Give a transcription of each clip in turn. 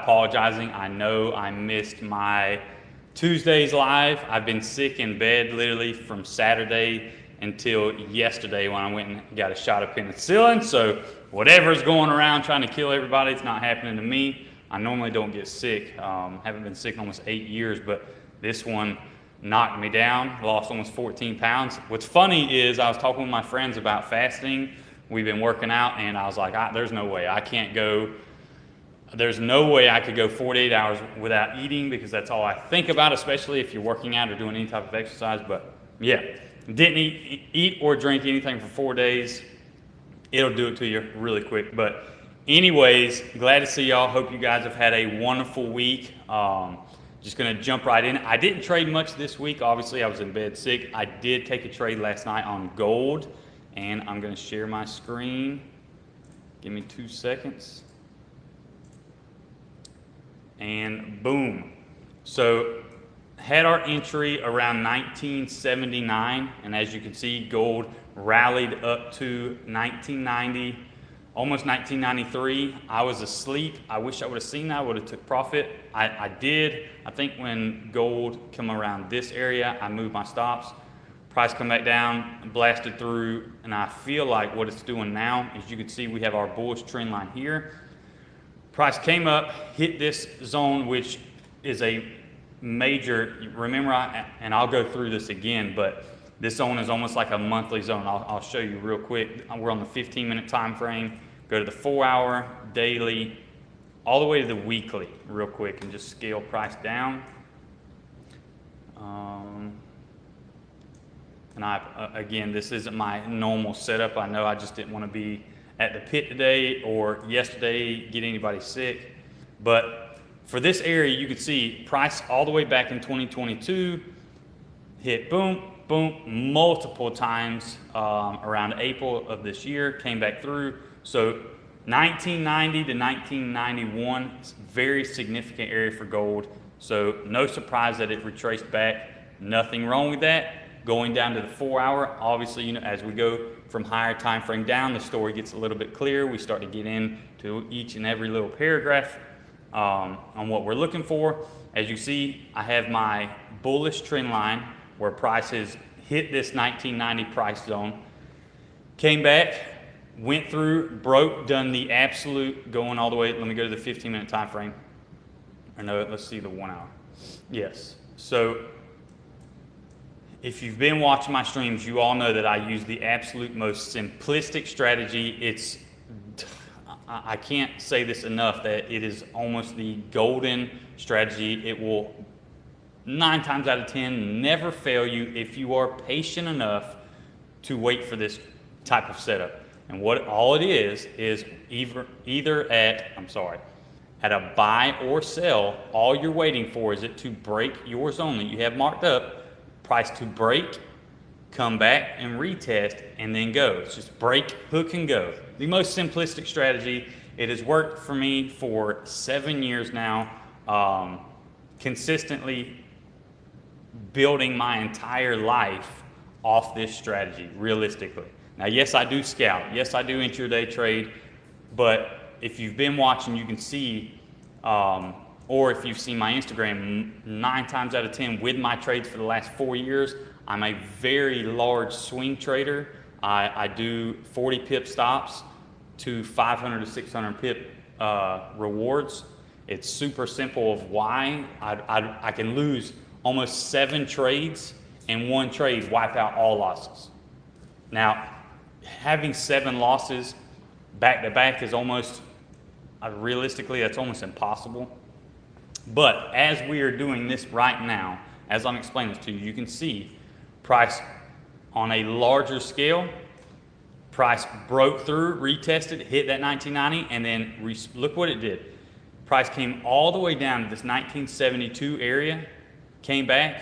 apologizing. I know I missed my Tuesday's live. I've been sick in bed literally from Saturday until yesterday when I went and got a shot of penicillin. So whatever's going around trying to kill everybody, it's not happening to me. I normally don't get sick. Haven't been sick in almost 8 years, but this one knocked me down. Lost almost 14 pounds. What's funny is I was talking with my friends about fasting. We've been working out, and I was like, there's no way I can't go. There's no way I could go 48 hours without eating, because that's all I think about, especially if you're working out or doing any type of exercise. But yeah, didn't eat or drink anything for 4 days. It'll do it to you really quick. But anyways, glad to see y'all. Hope you guys have had a wonderful week. Just going to jump right in. I didn't trade much this week. Obviously, I was in bed sick. I did take a trade last night on gold, and I'm going to share my screen. Give me 2 seconds. And boom. So had our entry around 1979, and as you can see, gold rallied up to 1990, almost 1993. I was asleep. I wish I would have seen that. I would have took profit. I did. I think when gold come around this area, I moved my stops. Price come back down, blasted through, and I feel like what it's doing now, as you can see, we have our bullish trend line here. Price came up, hit this zone, which is a major, remember, and I'll go through this again, but this zone is almost like a monthly zone. I'll show you real quick. We're on the 15-minute time frame. Go to the 4-hour, daily, all the way to the weekly real quick, and just scale price down. And again, this isn't my normal setup. I know I just didn't want to be at the pit today or yesterday, get anybody sick. But for this area, you can see price all the way back in 2022, hit boom, boom, multiple times around April of this year, came back through. So 1990 to 1991, it's a very significant area for gold. So no surprise that it retraced back. Nothing wrong with that. Going down to the 4-hour, obviously, you know, as we go from higher time frame down, the story gets a little bit clearer. We start to get into each and every little paragraph on what we're looking for. As you see, I have my bullish trend line where prices hit this 1990 price zone, came back, went through, broke, done the absolute, going all the way. Let me go to the 15-minute time frame. Or no, let's see the 1 hour. Yes. So if you've been watching my streams, you all know that I use the absolute most simplistic strategy. I can't say this enough, that it is almost the golden strategy. It will 9 times out of 10 never fail you if you are patient enough to wait for this type of setup. And what all it is either at a buy or sell. All you're waiting for is it to break your zone that you have marked up, price to break, come back and retest, and then go. It's just break, hook, and go. The most simplistic strategy. It has worked for me for 7 years now, consistently building my entire life off this strategy, realistically. Now, yes, I do scout. Yes, I do intraday trade. But if you've been watching, you can see, or if you've seen my Instagram, 9 times out of 10 with my trades for the last 4 years, I'm a very large swing trader. I do 40 pip stops to 500 to 600 pip rewards. It's super simple of why. I can lose almost 7 trades and 1 trade wipe out all losses. Now, having 7 losses back to back is almost, realistically, that's almost impossible. But as we are doing this right now, as I'm explaining this to you, you can see price on a larger scale. Price broke through, retested, hit that 1990, and then look what it did. Price came all the way down to this 1972 area, came back,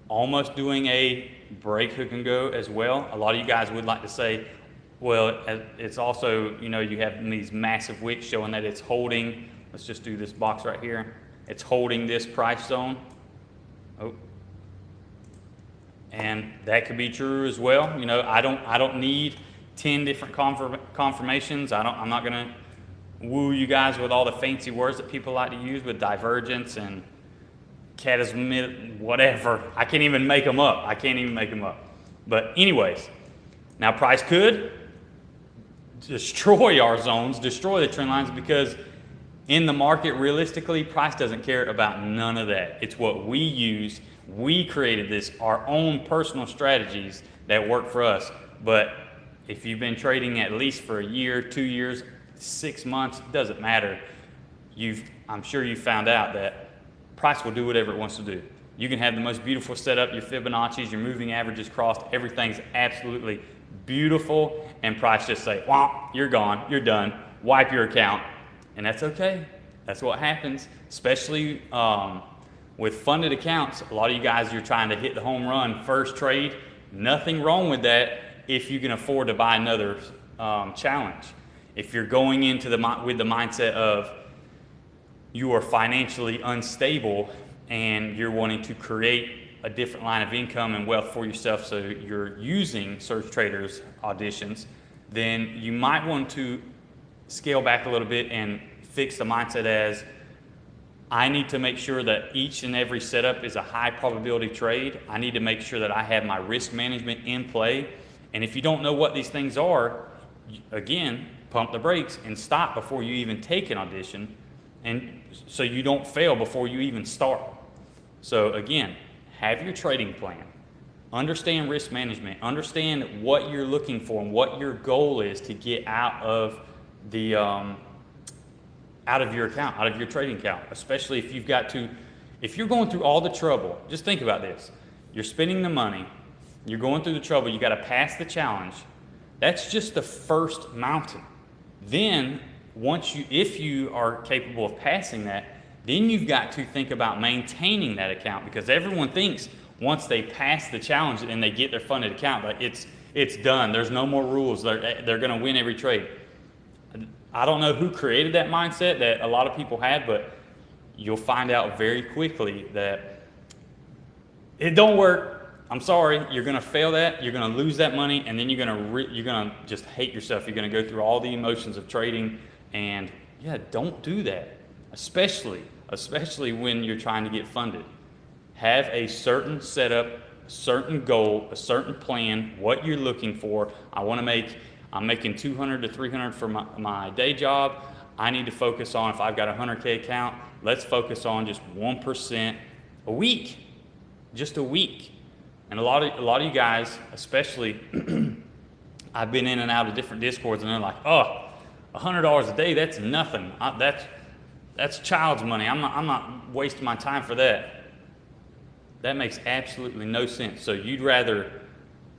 almost doing a break, hook, and go as well. A lot of you guys would like to say, well, it's also, you know, you have these massive wicks showing that it's holding. Let's just do this box right here. It's holding this price zone. Oh. And that could be true as well. You know, I don't need 10 different confirmations. I'm not going to woo you guys with all the fancy words that people like to use with divergence and whatever. I can't even make them up. But anyways, now price could destroy our zones, destroy the trend lines, because in the market, realistically, price doesn't care about none of that. It's what we use. We created this, our own personal strategies that work for us. But if you've been trading at least for a year, 2 years, 6 months, it doesn't matter. I'm sure you found out that price will do whatever it wants to do. You can have the most beautiful setup, your Fibonacci's, your moving averages crossed, everything's absolutely beautiful, and price just say, "Wah, you're gone, you're done, wipe your account," and that's okay. That's what happens, especially with funded accounts. A lot of you guys, you're trying to hit the home run first trade. Nothing wrong with that if you can afford to buy another challenge. If you're going into with the mindset of you are financially unstable and you're wanting to create a different line of income and wealth for yourself, so you're using Surge Traders auditions, then you might want to scale back a little bit and fix the mindset as, I need to make sure that each and every setup is a high probability trade. I need to make sure that I have my risk management in play. And if you don't know what these things are, again, pump the brakes and stop before you even take an audition, and so you don't fail before you even start. So again, have your trading plan. Understand risk management. Understand what you're looking for and what your goal is to get out of the out of your account, out of your trading account. Especially if you're going through all the trouble. Just think about this. You're spending the money. You're going through the trouble. You got to pass the challenge. That's just the first mountain. Then if you are capable of passing that, then you've got to think about maintaining that account, because everyone thinks once they pass the challenge and they get their funded account, like it's done. There's no more rules. They're going to win every trade. I don't know who created that mindset that a lot of people had, but you'll find out very quickly that it don't work. I'm sorry, you're going to fail that. You're going to lose that money, and then you're going to just hate yourself. You're going to go through all the emotions of trading, and yeah, don't do that. Especially when you're trying to get funded. Have a certain setup, a certain goal, a certain plan, what you're looking for. I'm making 200 to 300 for my day job. I need to focus on, if I've got a 100K account, let's focus on just 1% a week, just a week. And a lot of you guys, especially, I've been in and out of different discords, and they're like, "Oh, $100 a day, that's nothing. That's child's money. I'm not wasting my time for that." That makes absolutely no sense. So you'd rather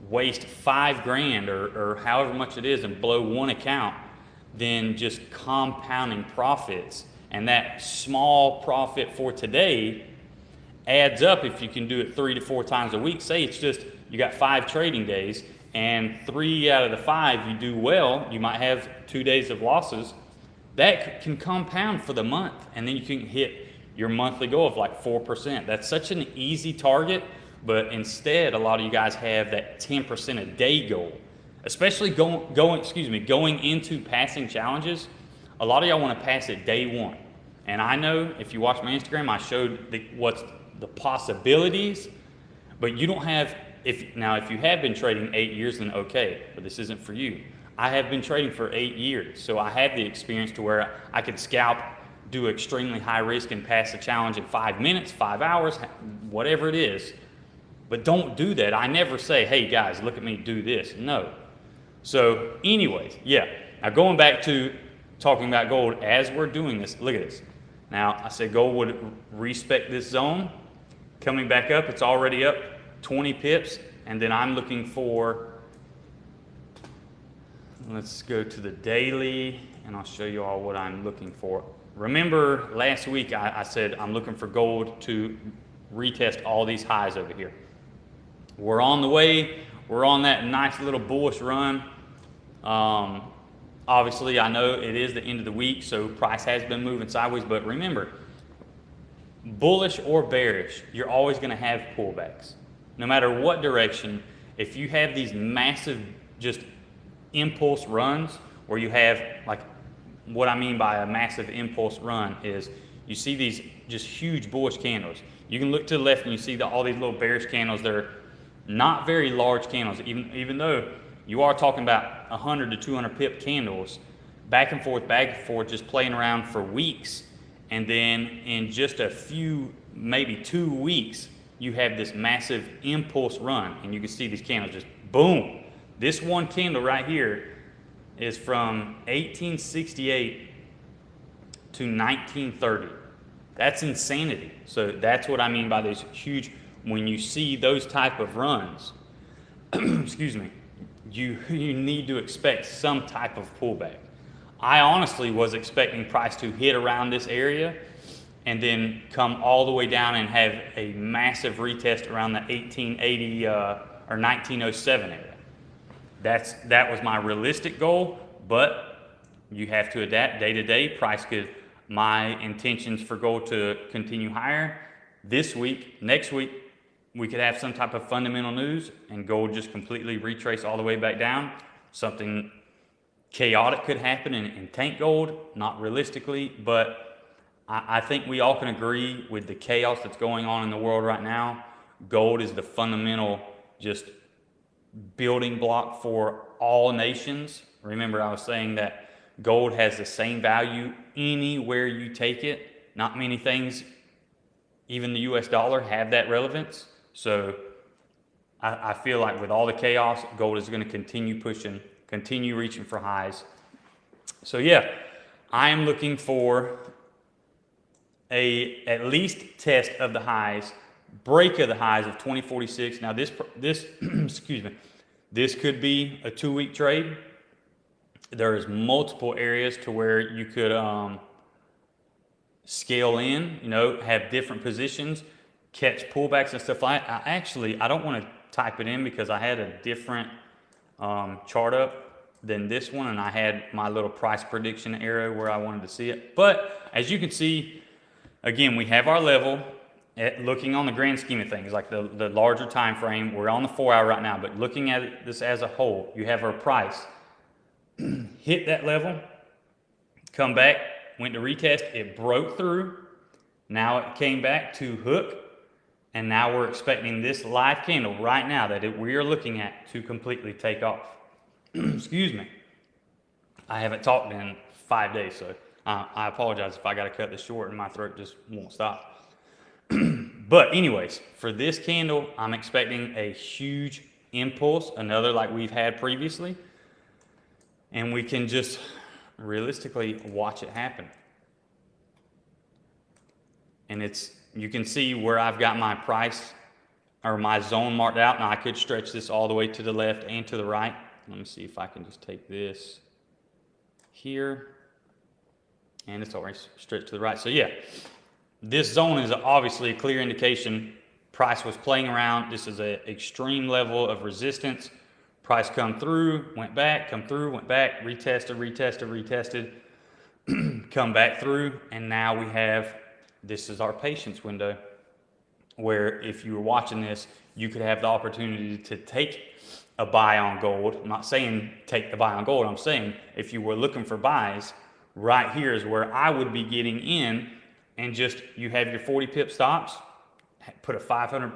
waste $5,000 or however much it is and blow one account than just compounding profits. And that small profit for today adds up if you can do it 3 to 4 times a week. Say it's just you got 5 trading days, and 3 out of the 5 you do well. You might have 2 days of losses. That can compound for the month, and then you can hit your monthly goal of like 4%. That's such an easy target, but instead a lot of you guys have that 10% a day goal. Especially going into passing challenges. A lot of y'all want to pass it day one. And I know if you watch my Instagram, I showed what's the possibilities, but you don't have, if you have been trading 8 years, then okay, but this isn't for you. I have been trading for 8 years, so I have the experience to where I could scalp, do extremely high risk, and pass the challenge in 5 minutes, 5 hours, whatever it is. But don't do that. I never say, "Hey guys, look at me do this." No. So anyways, yeah. Now going back to talking about gold, as we're doing this, look at this. Now I said gold would respect this zone. Coming back up, it's already up 20 pips, and then I'm looking for, let's go to the daily, and I'll show you all what I'm looking for. Remember last week I said I'm looking for gold to retest all these highs over here. We're on the way. We're on that nice little bullish run. Obviously, I know it is the end of the week, so price has been moving sideways, but remember, bullish or bearish, you're always going to have pullbacks. No matter what direction, if you have these massive just impulse runs where you have like what I mean by a massive impulse run is you see these just huge bullish candles. You can look to the left and you see all these little bearish candles. They're not very large candles, even though you are talking about 100 to 200 pip candles, back and forth, just playing around for weeks. And then in just a few, maybe 2 weeks, you have this massive impulse run. And you can see these candles just boom. This one candle right here is from 1868 to 1930. That's insanity. So that's what I mean by these huge, when you see those type of runs, excuse me, you need to expect some type of pullback. I honestly was expecting price to hit around this area and then come all the way down and have a massive retest around the 1880 or 1907 area. That was my realistic goal, but you have to adapt day to day. My intentions for gold to continue higher this week, next week, we could have some type of fundamental news and gold just completely retrace all the way back down. Something chaotic could happen and tank gold, not realistically, but I think we all can agree with the chaos that's going on in the world right now. Gold is the fundamental just building block for all nations. Remember, I was saying that gold has the same value anywhere you take it. Not many things, even the US dollar, have that relevance. So I feel like with all the chaos, gold is going to continue pushing, continue reaching for highs. So yeah, I am looking for at least test of the highs, break of the highs of 2046. Now this excuse me, this could be a 2-week trade. There is multiple areas to where you could scale in, have different positions, catch pullbacks and stuff like that. I don't want to type it in because I had a different chart up than this one, and I had my little price prediction arrow where I wanted to see it. But as you can see, again, we have our level. Looking on the grand scheme of things, like the larger time frame, we're on the 4-hour right now, but looking at this as a whole, you have our price hit that level, come back, went to retest, it broke through, now it came back to hook, and now we're expecting this live candle right now that we are looking at to completely take off. Excuse me. I haven't talked in 5 days, so I apologize if I got to cut this short and my throat just won't stop. But anyways, for this candle, I'm expecting a huge impulse, another like we've had previously, and we can just realistically watch it happen. And you can see where I've got my price or my zone marked out. Now I could stretch this all the way to the left and to the right. Let me see if I can just take this here, and it's already stretched to the right. So yeah, this zone is obviously a clear indication price was playing around. This is an extreme level of resistance. Price come through, went back, come through, went back, retested, come back through, and now this is our patience window, where if you were watching this, you could have the opportunity to take a buy on gold. I'm not saying take the buy on gold. I'm saying if you were looking for buys, right here is where I would be getting in, and you have your 40 pip stops, put a 500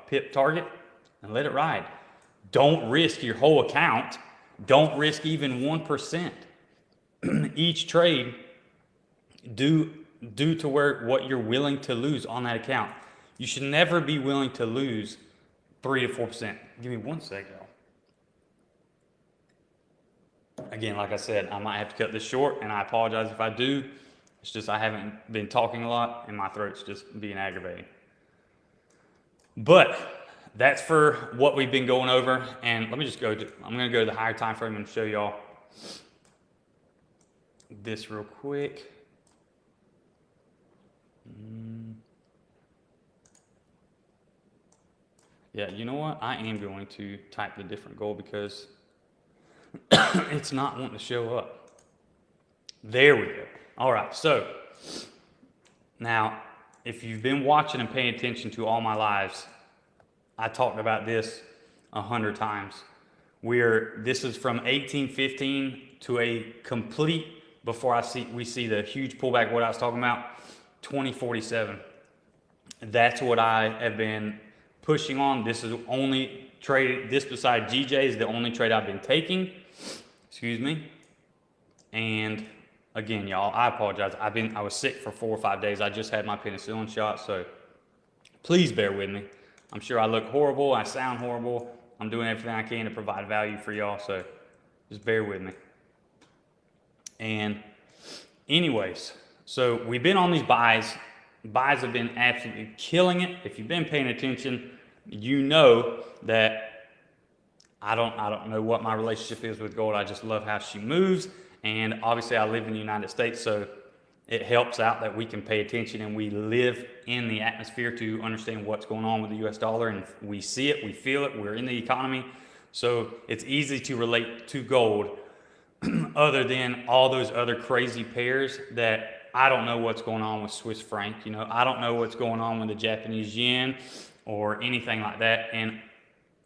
pip target, and let it ride. Don't risk your whole account. Don't risk even 1%. Each trade, due to what you're willing to lose on that account. You should never be willing to lose 3 to 4%. Give me 1 second. Again, like I said, I might have to cut this short, and I apologize if I do. It's just I haven't been talking a lot, and my throat's just being aggravating. But that's for what we've been going over, and let me just I'm going to go to the higher time frame and show y'all this real quick. Yeah, you know what? I am going to type the different goal because it's not wanting to show up. There we go. All right, so now if you've been watching and paying attention to all my lives, I talked about this 100 times. This is from 1815 to a complete before we see the huge pullback, what I was talking about, 2047. That's what I have been pushing on. This is only trade, this beside GJ is the only trade I've been taking. Excuse me. And again, y'all, I apologize. I was sick for 4 or 5 days. I just had my penicillin shot, so please bear with me. I'm sure I look horrible. I sound horrible. I'm doing everything I can to provide value for y'all, so just bear with me. And anyways, so we've been on these buys. Buys have been absolutely killing it. If you've been paying attention, you know that I don't know what my relationship is with gold. I just love how she moves. And obviously I live in the United States, so it helps out that we can pay attention and we live in the atmosphere to understand what's going on with the US dollar, and we see it, we feel it, we're in the economy. So it's easy to relate to gold other than all those other crazy pairs that I don't know what's going on with Swiss franc. You know, I don't know what's going on with the Japanese yen or anything like that. And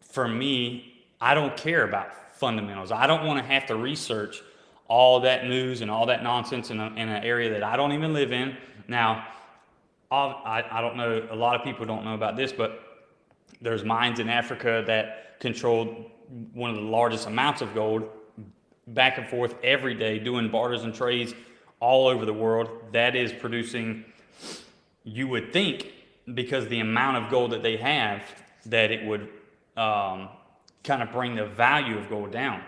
for me, I don't care about fundamentals. I don't want to have to research all that news and all that nonsense in an area that I don't even live in. Now, I don't know, a lot of people don't know about this, but there's mines in Africa that control one of the largest amounts of gold, back and forth every day, doing barters and trades all over the world. That is producing, you would think, because the amount of gold that they have, that it would kind of bring the value of gold down.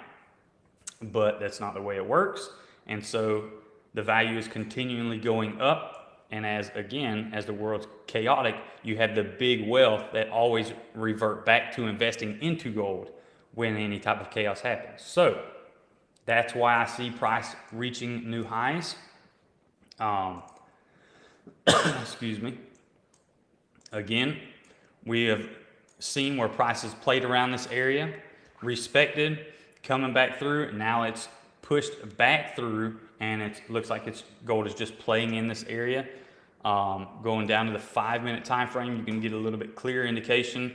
But that's not the way it works. And so the value is continually going up. And as the world's chaotic, you have the big wealth that always revert back to investing into gold when any type of chaos happens. So that's why I see price reaching new highs. Excuse me. Again, we have seen where prices played around this area, respected, coming back through. Now it's pushed back through, and it looks like gold is just playing in this area. Going down to the 5-minute time frame, you can get a little bit clearer indication.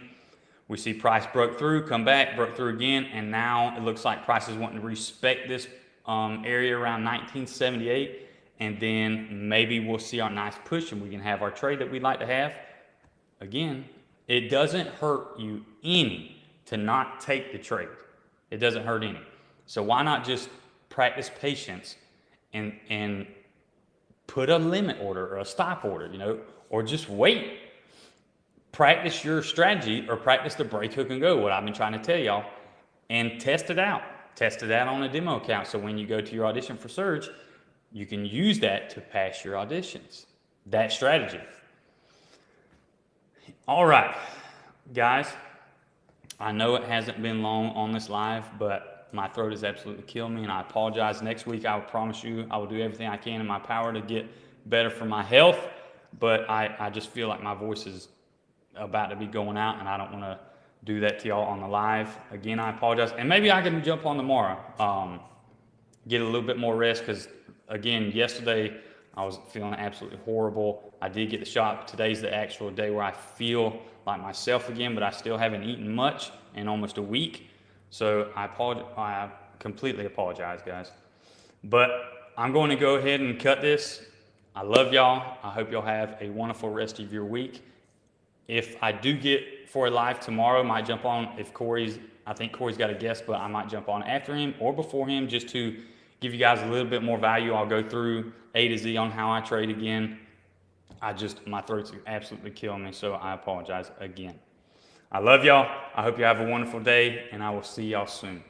We see price broke through, come back, broke through again, and now it looks like price is wanting to respect this area around 1978, and then maybe we'll see our nice push and we can have our trade that we'd like to have. Again, it doesn't hurt you any to not take the trade. It doesn't hurt any. So why not just practice patience and put a limit order or a stop order, you know, or just wait. Practice your strategy, or practice the break, hook, and go, what I've been trying to tell y'all, and test it out. Test it out on a demo account, so when you go to your audition for Surge, you can use that to pass your auditions. That strategy. All right, guys, I know it hasn't been long on this live, but my throat is absolutely killing me, and I apologize. Next week, I will promise you I will do everything I can in my power to get better for my health, but I just feel like my voice is about to be going out, and I don't want to do that to y'all on the live. Again, I apologize, and maybe I can jump on tomorrow, get a little bit more rest, because again, yesterday I was feeling absolutely horrible. I did get the shot. Today's the actual day where I feel like myself again, but I still haven't eaten much in almost a week, so I completely apologize, guys. But I'm going to go ahead and cut this. I love y'all. I hope y'all have a wonderful rest of your week. If I do get for a live tomorrow, I might jump on. I think Corey's got a guest, but I might jump on after him or before him, just to give you guys a little bit more value. I'll go through A to Z on how I trade again. My throat's absolutely killing me, so I apologize again. I love y'all. I hope you have a wonderful day, and I will see y'all soon.